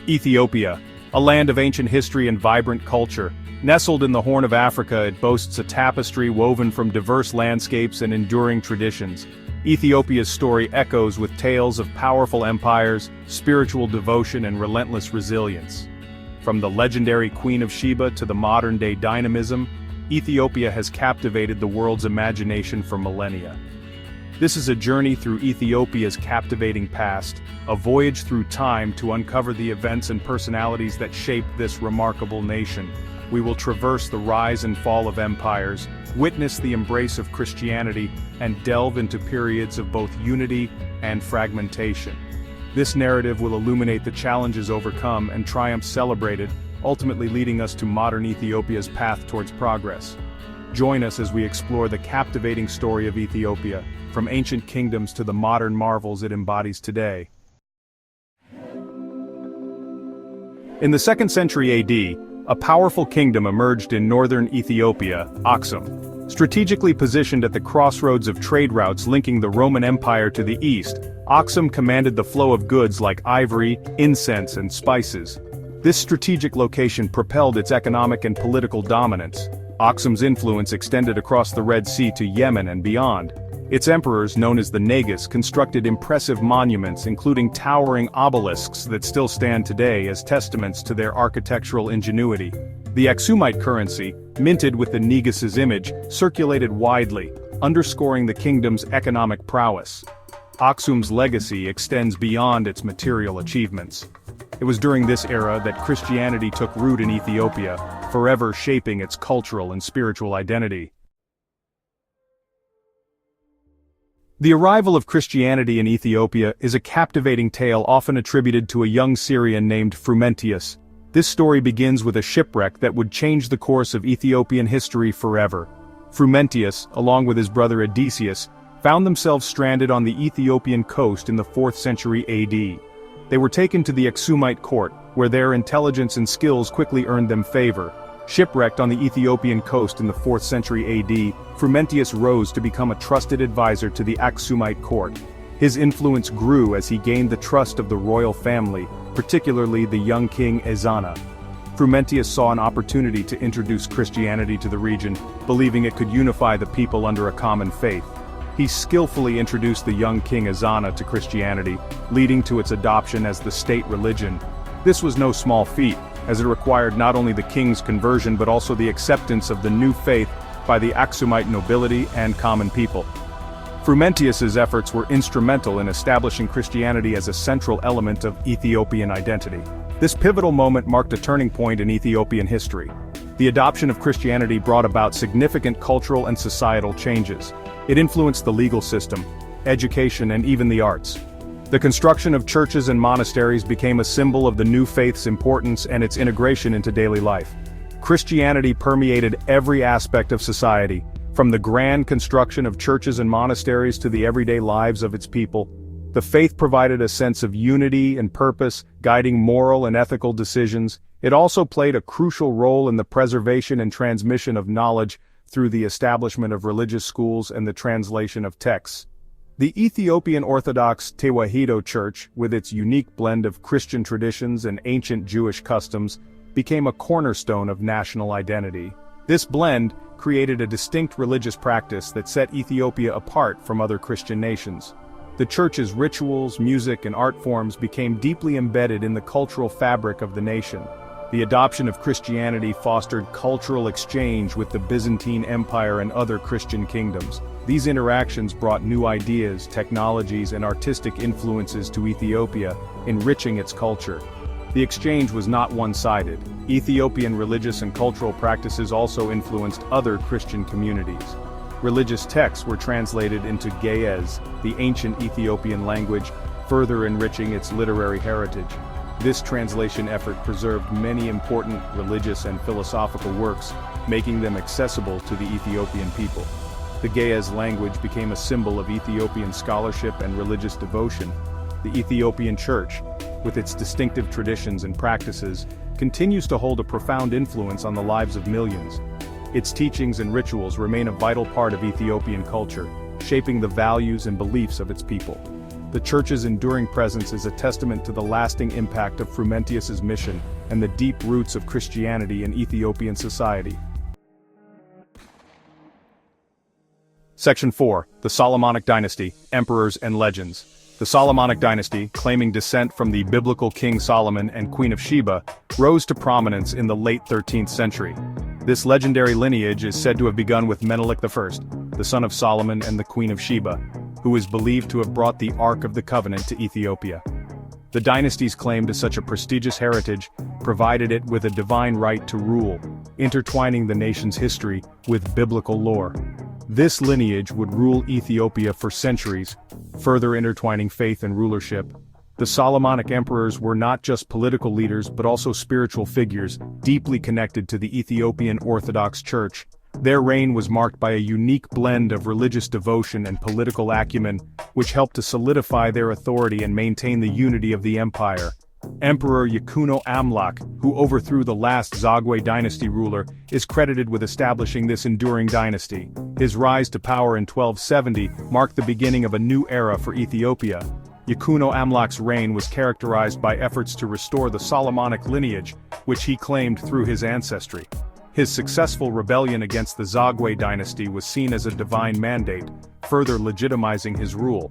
Ethiopia, a land of ancient history and vibrant culture. Nestled in the Horn of Africa, it boasts a tapestry woven from diverse landscapes and enduring traditions. Ethiopia's story echoes with tales of powerful empires, spiritual devotion and relentless resilience. From the legendary Queen of Sheba to the modern-day dynamism, Ethiopia has captivated the world's imagination for millennia. This is a journey through Ethiopia's captivating past, a voyage through time to uncover the events and personalities that shaped this remarkable nation. We will traverse the rise and fall of empires, witness the embrace of Christianity, and delve into periods of both unity and fragmentation. This narrative will illuminate the challenges overcome and triumphs celebrated, ultimately leading us to modern Ethiopia's path towards progress. Join us as we explore the captivating story of Ethiopia, from ancient kingdoms to the modern marvels it embodies today. In the 2nd century AD, a powerful kingdom emerged in northern Ethiopia, Aksum. Strategically positioned at the crossroads of trade routes linking the Roman Empire to the east, Aksum commanded the flow of goods like ivory, incense and spices. This strategic location propelled its economic and political dominance. Aksum's influence extended across the Red Sea to Yemen and beyond. Its emperors, known as the Nagus, constructed impressive monuments including towering obelisks that still stand today as testaments to their architectural ingenuity. The Aksumite currency, minted with the Negus's image, circulated widely, underscoring the kingdom's economic prowess. Aksum's legacy extends beyond its material achievements. It was during this era that Christianity took root in Ethiopia, forever shaping its cultural and spiritual identity. The arrival of Christianity in Ethiopia is a captivating tale often attributed to a young Syrian named Frumentius. This story begins with a shipwreck that would change the course of Ethiopian history forever. Frumentius, along with his brother Odysseus, found themselves stranded on the Ethiopian coast in the 4th century AD. They were taken to the Aksumite court, where their intelligence and skills quickly earned them favor. Shipwrecked on the Ethiopian coast in the 4th century AD, Frumentius rose to become a trusted advisor to the Aksumite court. His influence grew as he gained the trust of the royal family, particularly the young king Ezana. Frumentius saw an opportunity to introduce Christianity to the region, believing it could unify the people under a common faith. He skillfully introduced the young king Ezana to Christianity, leading to its adoption as the state religion. This was no small feat, as it required not only the king's conversion but also the acceptance of the new faith by the Aksumite nobility and common people. Frumentius's efforts were instrumental in establishing Christianity as a central element of Ethiopian identity. This pivotal moment marked a turning point in Ethiopian history. The adoption of Christianity brought about significant cultural and societal changes. It influenced the legal system, education and even the arts. The construction of churches and monasteries became a symbol of the new faith's importance and its integration into daily life. Christianity permeated every aspect of society, from the grand construction of churches and monasteries to the everyday lives of its people. The faith provided a sense of unity and purpose, guiding moral and ethical decisions. It also played a crucial role in the preservation and transmission of knowledge through the establishment of religious schools and the translation of texts. The Ethiopian Orthodox Tewahedo Church, with its unique blend of Christian traditions and ancient Jewish customs, became a cornerstone of national identity. This blend created a distinct religious practice that set Ethiopia apart from other Christian nations. The church's rituals, music, and art forms became deeply embedded in the cultural fabric of the nation. The adoption of Christianity fostered cultural exchange with the Byzantine Empire and other Christian kingdoms. These interactions brought new ideas, technologies, and artistic influences to Ethiopia, enriching its culture. The exchange was not one-sided. Ethiopian religious and cultural practices also influenced other Christian communities. Religious texts were translated into Ge'ez, the ancient Ethiopian language, further enriching its literary heritage. This translation effort preserved many important religious and philosophical works, making them accessible to the Ethiopian people. The Ge'ez language became a symbol of Ethiopian scholarship and religious devotion. The Ethiopian Church, with its distinctive traditions and practices, continues to hold a profound influence on the lives of millions. Its teachings and rituals remain a vital part of Ethiopian culture, shaping the values and beliefs of its people. The church's enduring presence is a testament to the lasting impact of Frumentius's mission and the deep roots of Christianity in Ethiopian society. Section 4. The Solomonic Dynasty, Emperors and Legends. The Solomonic dynasty, claiming descent from the biblical King Solomon and Queen of Sheba, rose to prominence in the late 13th century. This legendary lineage is said to have begun with Menelik I, the son of Solomon and the Queen of Sheba, who is believed to have brought the Ark of the Covenant to Ethiopia. The dynasty's claim to such a prestigious heritage provided it with a divine right to rule, intertwining the nation's history with biblical lore. This lineage would rule Ethiopia for centuries, further intertwining faith and rulership. The Solomonic emperors were not just political leaders but also spiritual figures, deeply connected to the Ethiopian Orthodox Church. Their reign was marked by a unique blend of religious devotion and political acumen, which helped to solidify their authority and maintain the unity of the empire. Emperor Yakuno Amlak, who overthrew the last Zagwe dynasty ruler, is credited with establishing this enduring dynasty. His rise to power in 1270 marked the beginning of a new era for Ethiopia. Yakuno Amlak's reign was characterized by efforts to restore the Solomonic lineage, which he claimed through his ancestry. His successful rebellion against the Zagwe dynasty was seen as a divine mandate, further legitimizing his rule.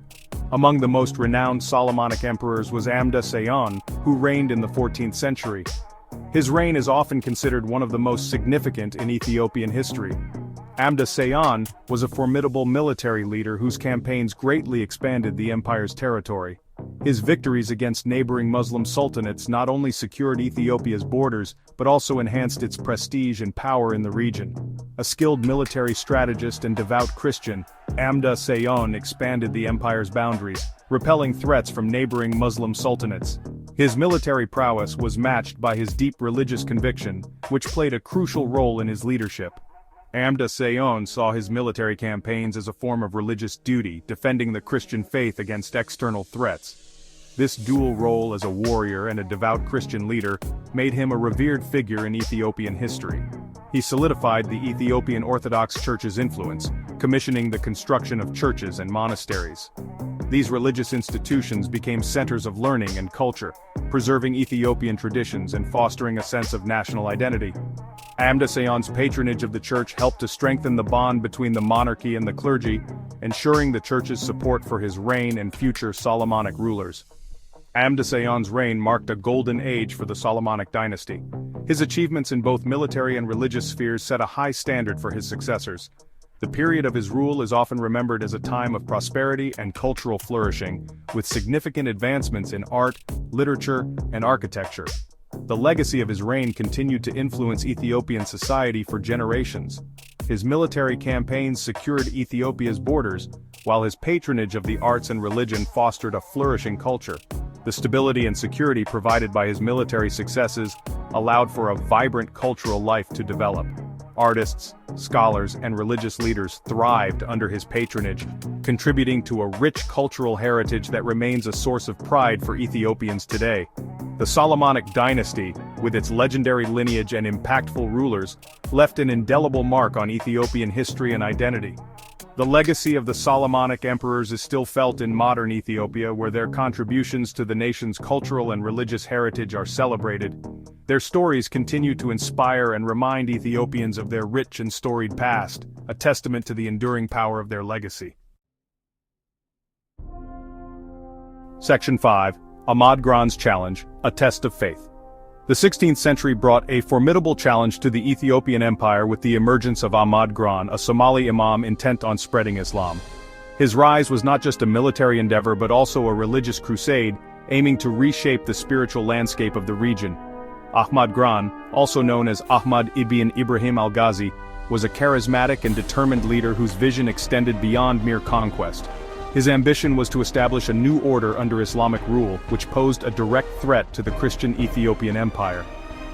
Among the most renowned Solomonic emperors was Amda Seyon, who reigned in the 14th century. His reign is often considered one of the most significant in Ethiopian history. Amda Seyon was a formidable military leader whose campaigns greatly expanded the empire's territory. His victories against neighboring Muslim sultanates not only secured Ethiopia's borders, but also enhanced its prestige and power in the region. A skilled military strategist and devout Christian, Amda Seyon expanded the empire's boundaries, repelling threats from neighboring Muslim sultanates. His military prowess was matched by his deep religious conviction, which played a crucial role in his leadership. Amda Seyon saw his military campaigns as a form of religious duty, defending the Christian faith against external threats. This dual role as a warrior and a devout Christian leader made him a revered figure in Ethiopian history. He solidified the Ethiopian Orthodox Church's influence, commissioning the construction of churches and monasteries. These religious institutions became centers of learning and culture, preserving Ethiopian traditions and fostering a sense of national identity. Amda Seyon's patronage of the church helped to strengthen the bond between the monarchy and the clergy, ensuring the church's support for his reign and future Solomonic rulers. Amda Seyon's reign marked a golden age for the Solomonic dynasty. His achievements in both military and religious spheres set a high standard for his successors. The period of his rule is often remembered as a time of prosperity and cultural flourishing, with significant advancements in art, literature, and architecture. The legacy of his reign continued to influence Ethiopian society for generations. His military campaigns secured Ethiopia's borders, while his patronage of the arts and religion fostered a flourishing culture. The stability and security provided by his military successes allowed for a vibrant cultural life to develop. Artists, scholars, and religious leaders thrived under his patronage, contributing to a rich cultural heritage that remains a source of pride for Ethiopians today. The Solomonic dynasty, with its legendary lineage and impactful rulers, left an indelible mark on Ethiopian history and identity. The legacy of the Solomonic emperors is still felt in modern Ethiopia, where their contributions to the nation's cultural and religious heritage are celebrated. Their stories continue to inspire and remind Ethiopians of their rich and storied past, a testament to the enduring power of their legacy. Section 5. Ahmad Gran's Challenge, a Test of Faith. The 16th century brought a formidable challenge to the Ethiopian Empire with the emergence of Ahmad Gran, a Somali imam intent on spreading Islam. His rise was not just a military endeavor but also a religious crusade, aiming to reshape the spiritual landscape of the region. Ahmad Gran, also known as Ahmad ibn Ibrahim al-Ghazi, was a charismatic and determined leader whose vision extended beyond mere conquest. His ambition was to establish a new order under Islamic rule, which posed a direct threat to the Christian Ethiopian Empire.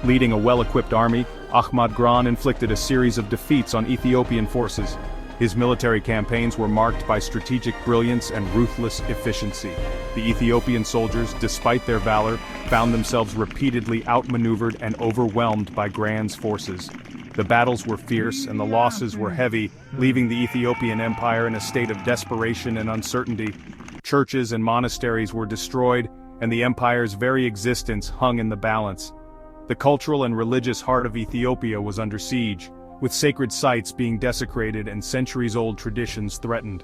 Leading a well-equipped army, Ahmad Gran inflicted a series of defeats on Ethiopian forces. His military campaigns were marked by strategic brilliance and ruthless efficiency. The Ethiopian soldiers, despite their valor, found themselves repeatedly outmaneuvered and overwhelmed by Gran's forces. The battles were fierce and the losses were heavy, leaving the Ethiopian Empire in a state of desperation and uncertainty. Churches and monasteries were destroyed, and the empire's very existence hung in the balance. The cultural and religious heart of Ethiopia was under siege, with sacred sites being desecrated and centuries-old traditions threatened.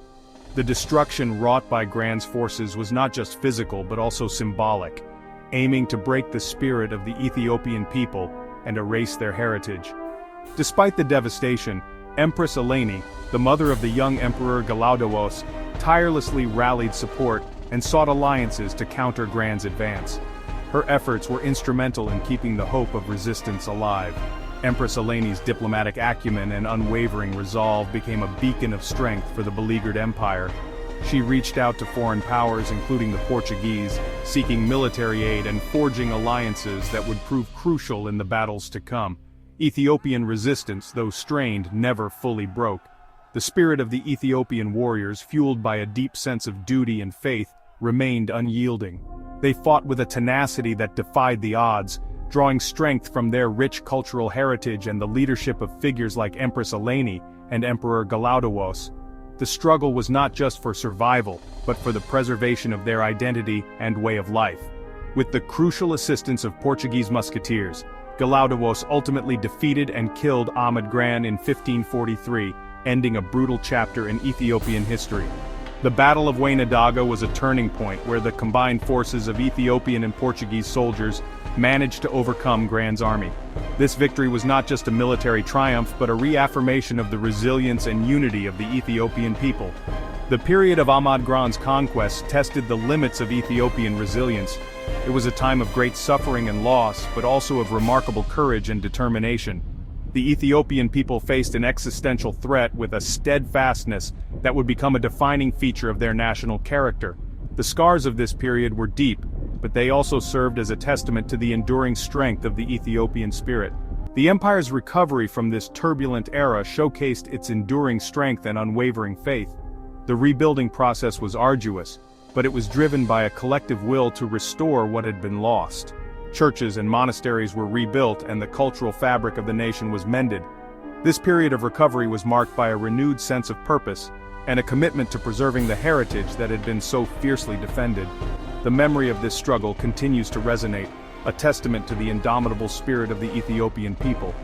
The destruction wrought by Grand's forces was not just physical but also symbolic, aiming to break the spirit of the Ethiopian people and erase their heritage. Despite the devastation, Empress Eleni, the mother of the young Emperor Galaudios, tirelessly rallied support and sought alliances to counter Grand's advance. Her efforts were instrumental in keeping the hope of resistance alive. Empress Eleni's diplomatic acumen and unwavering resolve became a beacon of strength for the beleaguered empire. She reached out to foreign powers, including the Portuguese, seeking military aid and forging alliances that would prove crucial in the battles to come. Ethiopian resistance, though strained, never fully broke. The spirit of the Ethiopian warriors, fueled by a deep sense of duty and faith, remained unyielding. They fought with a tenacity that defied the odds, drawing strength from their rich cultural heritage and the leadership of figures like Empress Eleni and Emperor Galaudios. The struggle was not just for survival, but for the preservation of their identity and way of life. With the crucial assistance of Portuguese musketeers, Galaudios ultimately defeated and killed Ahmed Gran in 1543, ending a brutal chapter in Ethiopian history. The Battle of Wainadaga was a turning point where the combined forces of Ethiopian and Portuguese soldiers managed to overcome Grand's army. This victory was not just a military triumph but a reaffirmation of the resilience and unity of the Ethiopian people. The period of Ahmad Gran's conquest tested the limits of Ethiopian resilience. It was a time of great suffering and loss, but also of remarkable courage and determination. The Ethiopian people faced an existential threat with a steadfastness that would become a defining feature of their national character. The scars of this period were deep, but they also served as a testament to the enduring strength of the Ethiopian spirit. The empire's recovery from this turbulent era showcased its enduring strength and unwavering faith. The rebuilding process was arduous, but it was driven by a collective will to restore what had been lost. Churches and monasteries were rebuilt and the cultural fabric of the nation was mended. This period of recovery was marked by a renewed sense of purpose and a commitment to preserving the heritage that had been so fiercely defended. The memory of this struggle continues to resonate, a testament to the indomitable spirit of the Ethiopian people.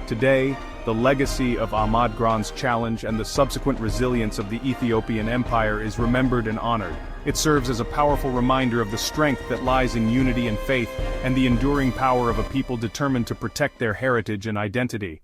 Today, the legacy of Ahmad Gran's challenge and the subsequent resilience of the Ethiopian Empire is remembered and honored. It serves as a powerful reminder of the strength that lies in unity and faith, and the enduring power of a people determined to protect their heritage and identity.